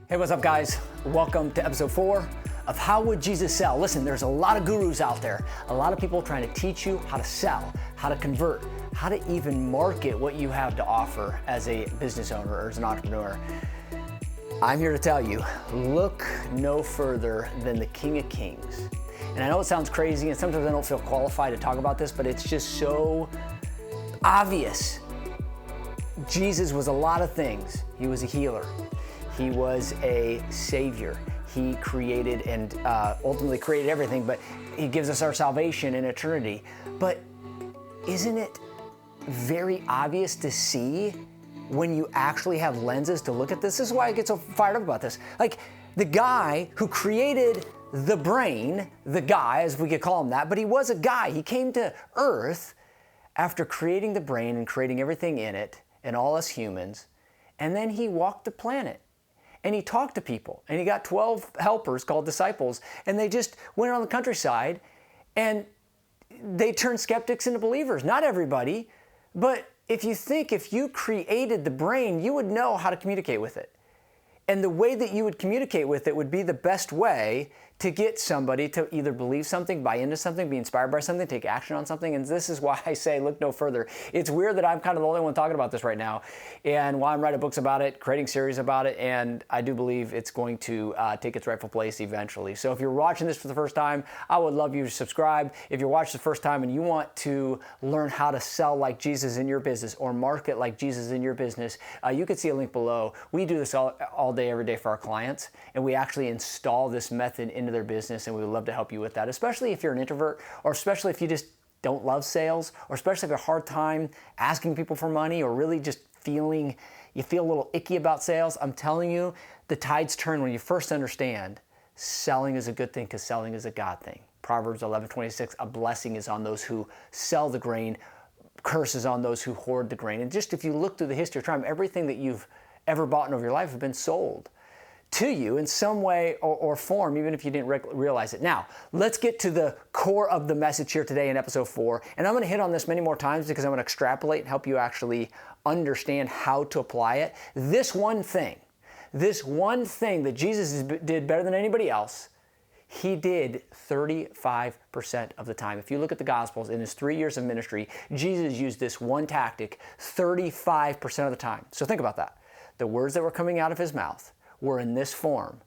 Hey, what's up, guys? Welcome to episode 4 of How Would Jesus Sell? Listen, there's a lot of gurus out there, a lot of people trying to teach you how to sell, how to convert, how to even market what you have to offer as a business owner or as an entrepreneur. I'm here to tell you, look no further than the King of Kings. And I know it sounds crazy, and sometimes I don't feel qualified to talk about this, but it's just so obvious. Jesus was a lot of things. He was a healer. He was a savior. He created and ultimately created everything, but he gives us our salvation in eternity. But isn't it very obvious to see when you actually have lenses to look at this? This is why I get so fired up about this. Like, the guy who created the brain, the guy, as we could call him that, but he was a guy. He came to Earth after creating the brain and creating everything in it and all us humans, and then he walked the planet. And he talked to people, and he got 12 helpers called disciples, and they just went on the countryside, and they turned skeptics into believers. Not everybody, but if you created the brain, you would know how to communicate with it. And the way that you would communicate with it would be the best way to get somebody to either believe something, buy into something, be inspired by something, take action on something. And this is why I say look no further. It's weird that I'm kind of the only one talking about this right now, and why I'm writing books about it, creating series about it, and I do believe it's going to take its rightful place eventually. So if you're watching this for the first time, I would love you to subscribe. If you're watching the first time and you want to learn how to sell like Jesus in your business or market like Jesus in your business, you can see a link below. We do this all day, every day for our clients, and we actually install this method into their business, and we would love to help you with that, especially if you're an introvert, or especially if you just don't love sales, or especially if you have a hard time asking people for money, or really just you feel a little icky about sales. I'm telling you, the tides turn when you first understand selling is a good thing, because selling is a God thing. Proverbs 11:26, a blessing is on those who sell the grain, curses on those who hoard the grain. And just if you look through the history of time, everything that you've ever bought in over your life has been sold to you in some way or form, even if you didn't realize it. Now, let's get to the core of the message here today in episode 4. And I'm going to hit on this many more times because I'm going to extrapolate and help you actually understand how to apply it. This one thing that Jesus did better than anybody else, he did 35% of the time. If you look at the Gospels, in his 3 years of ministry, Jesus used this one tactic 35% of the time. So think about that. The words that were coming out of his mouth were in this form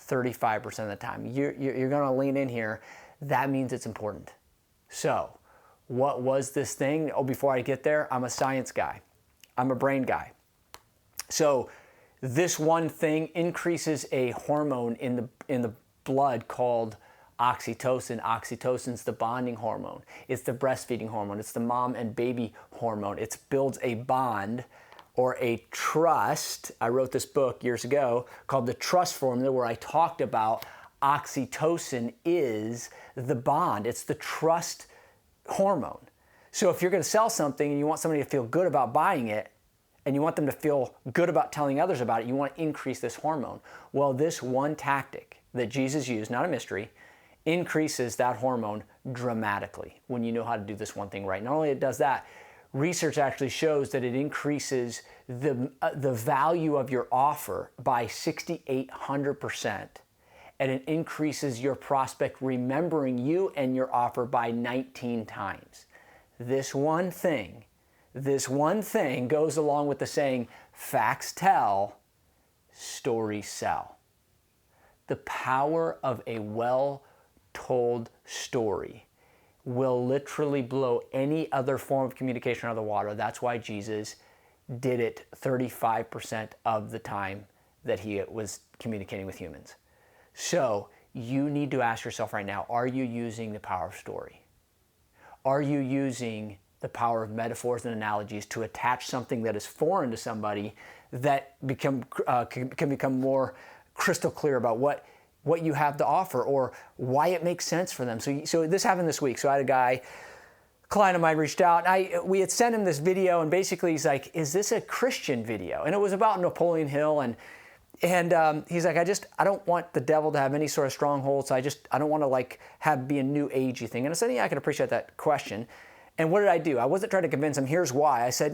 35% of the time. You're going to lean in here. That means it's important. So what was this thing? Oh, before I get there, I'm a science guy. I'm a brain guy. So this one thing increases a hormone in the blood called oxytocin. Oxytocin's the bonding hormone. It's the breastfeeding hormone. It's the mom and baby hormone. It builds a bond or a trust. I wrote this book years ago called The Trust Formula, where I talked about oxytocin is the bond. It's the trust hormone. So if you're going to sell something and you want somebody to feel good about buying it, and you want them to feel good about telling others about it, you want to increase this hormone. Well, this one tactic that Jesus used, not a mystery, increases that hormone dramatically when you know how to do this one thing right. Not only it does that, research actually shows that it increases the value of your offer by 6,800%, and it increases your prospect remembering you and your offer by 19 times. This one thing goes along with the saying, facts tell, stories sell. The power of a well-told story will literally blow any other form of communication out of the water. That's why Jesus did it 35% of the time that he was communicating with humans. So you need to ask yourself right now, are you using the power of story? Are you using the power of metaphors and analogies to attach something that is foreign to somebody that can become more crystal clear about what you have to offer or why it makes sense for them? So this happened this week. So I had a client of mine reached out. We had sent him this video, and basically he's like, is this a Christian video? And it was about Napoleon Hill, and he's like, I don't want the devil to have any sort of stronghold, so I don't want to be a new agey thing. And I said, yeah, I can appreciate that question. And what did I do? I wasn't trying to convince him, here's why. I said,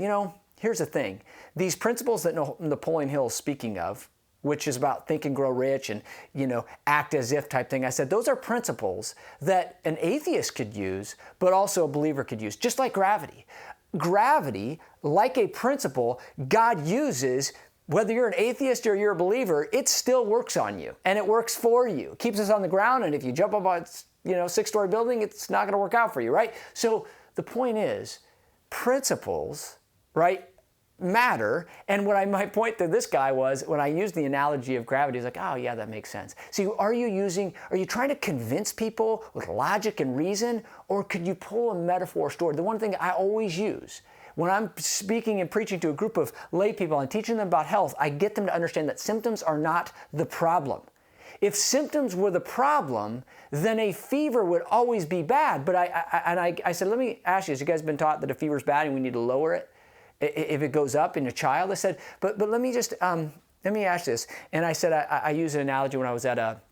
here's the thing. These principles that Napoleon Hill is speaking of, which is about think and grow rich and, act as if type thing. I said, those are principles that an atheist could use, but also a believer could use, just like gravity. Gravity, like a principle, God uses, whether you're an atheist or you're a believer, it still works on you and it works for you. It keeps us on the ground, and if you jump up on, 6-story building, it's not going to work out for you, right? So the point is, principles, right, matter. And what I might point to this guy was, when I used the analogy of gravity, he's like, oh yeah, that makes sense. See, are you trying to convince people with logic and reason, or could you pull a metaphor story? The one thing I always use when I'm speaking and preaching to a group of lay people and teaching them about health, I get them to understand that symptoms are not the problem. If symptoms were the problem, then a fever would always be bad. But I said, let me ask you, has you guys been taught that a fever is bad and we need to lower it if it goes up in a child? I said, but let me just, let me ask this. And I said, I used an analogy when I was at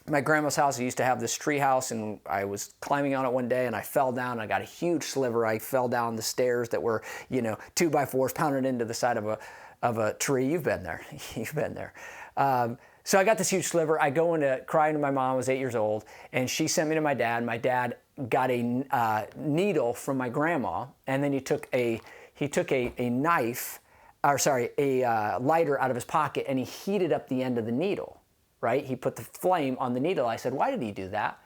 my grandma's house. I used to have this tree house, and I was climbing on it one day and I fell down and I got a huge sliver. I fell down the stairs that were, 2x4s pounded into the side of a tree. You've been there. You've been there. So I got this huge sliver. I go into crying to my mom. I was 8 years old, and she sent me to my dad. My dad got a needle from my grandma, and then he took a knife, a lighter out of his pocket, and he heated up the end of the needle, right? He put the flame on the needle. I said, why did he do that?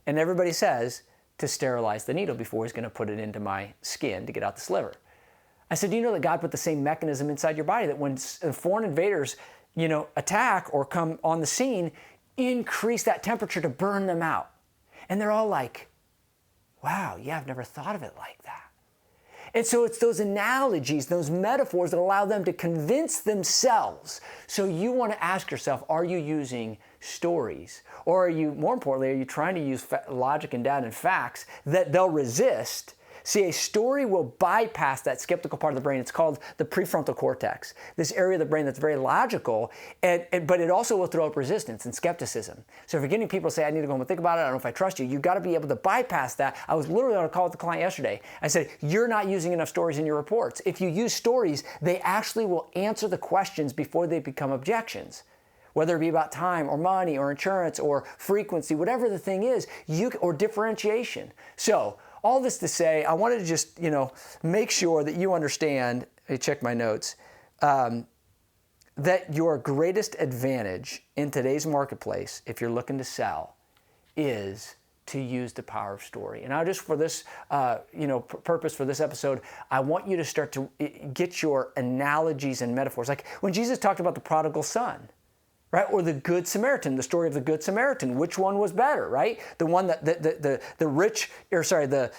And everybody says, to sterilize the needle before he's going to put it into my skin to get out the sliver. I said, do you know that God put the same mechanism inside your body, that when foreign invaders attack or come on the scene, increase that temperature to burn them out? And they're all like, wow, yeah, I've never thought of it like that. And so it's those analogies, those metaphors that allow them to convince themselves. So you want to ask yourself, are you using stories? Or more importantly, are you trying to use logic and data and facts that they'll resist? See, a story will bypass that skeptical part of the brain. It's called the prefrontal cortex, this area of the brain that's very logical, but it also will throw up resistance and skepticism. So if you're getting people to say, I need to go home and think about it, I don't know if I trust you, you've got to be able to bypass that. I was literally on a call with the client yesterday. I said, you're not using enough stories in your reports. If you use stories, they actually will answer the questions before they become objections. Whether it be about time or money or insurance or frequency, whatever the thing is, or differentiation. So, all this to say, I wanted to just, make sure that you understand, check my notes, that your greatest advantage in today's marketplace, if you're looking to sell, is to use the power of story. And I just, for this, purpose for this episode, I want you to start to get your analogies and metaphors. Like when Jesus talked about the prodigal son, right? Or the Good Samaritan, the story of the Good Samaritan. Which one was better, right? The one that the rich, or sorry, the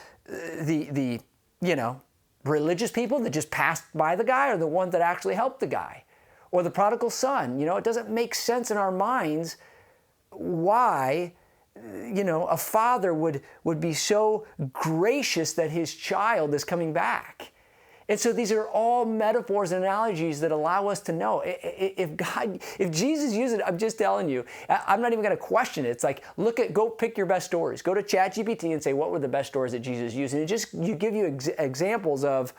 religious people that just passed by the guy, or the one that actually helped the guy? Or the prodigal son. It doesn't make sense in our minds why, a father would be so gracious that his child is coming back. And so these are all metaphors and analogies that allow us to know if Jesus used it, I'm just telling you, I'm not even going to question it. It's like, go pick your best stories. Go to ChatGPT and say, what were the best stories that Jesus used? And it give you examples of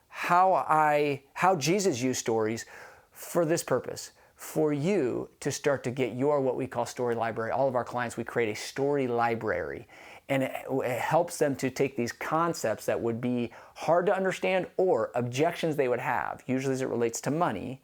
how Jesus used stories for this purpose, for you to start to get your, what we call story library. All of our clients, we create a story library. And it helps them to take these concepts that would be hard to understand or objections they would have, usually as it relates to money,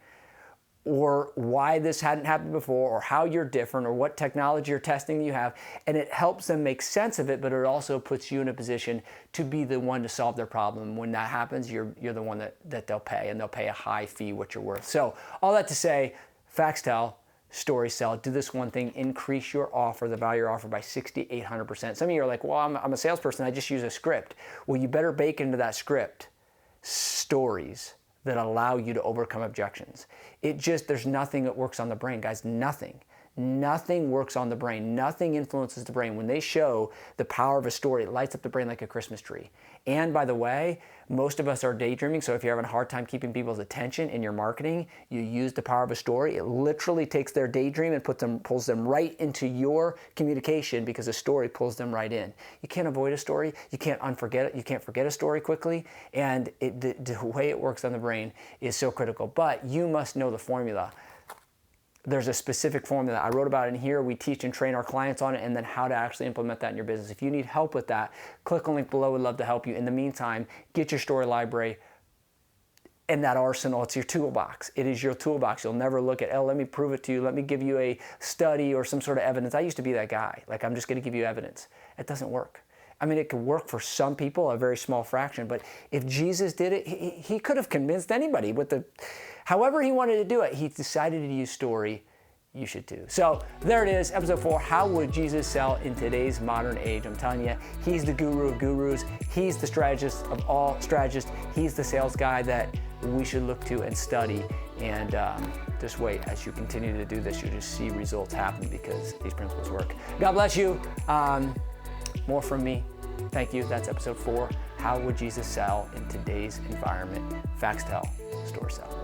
or why this hadn't happened before, or how you're different, or what technology or testing you have, and it helps them make sense of it, but it also puts you in a position to be the one to solve their problem. When that happens, you're the one that they'll pay, and they'll pay a high fee what you're worth. So all that to say, facts tell, story sell. Do this one thing, increase your offer, the value of your offer by 6,800%. Some of you are like, well, I'm a salesperson, I just use a script. Well, you better bake into that script stories that allow you to overcome objections. There's nothing that works on the brain, guys, nothing. Nothing works on the brain. Nothing influences the brain. When they show the power of a story, it lights up the brain like a Christmas tree. And by the way, most of us are daydreaming, so if you're having a hard time keeping people's attention in your marketing, you use the power of a story. It literally takes their daydream and pulls them right into your communication, because a story pulls them right in. You can't avoid a story. You can't unforget it. You can't forget a story quickly. And the way it works on the brain is so critical. But you must know the formula. There's a specific formula. I wrote about it in here. We teach and train our clients on it, and then how to actually implement that in your business. If you need help with that, click on the link below. We'd love to help you. In the meantime, get your story library and that arsenal. It's your toolbox. It is your toolbox. You'll never look at, oh, let me prove it to you. Let me give you a study or some sort of evidence. I used to be that guy. Like, I'm just going to give you evidence. It doesn't work. I mean, it could work for some people, a very small fraction, but if Jesus did it, he could have convinced anybody with however he wanted to do it. He decided to use story. You should too. So there it is, episode 4, how would Jesus sell in today's modern age? I'm telling you, he's the guru of gurus. He's the strategist of all strategists. He's the sales guy that we should look to and study. And just wait, as you continue to do this, you'll just see results happen because these principles work. God bless you. More from me. Thank you. That's episode 4. How would Jesus sell in today's environment? Facts tell, stories sell.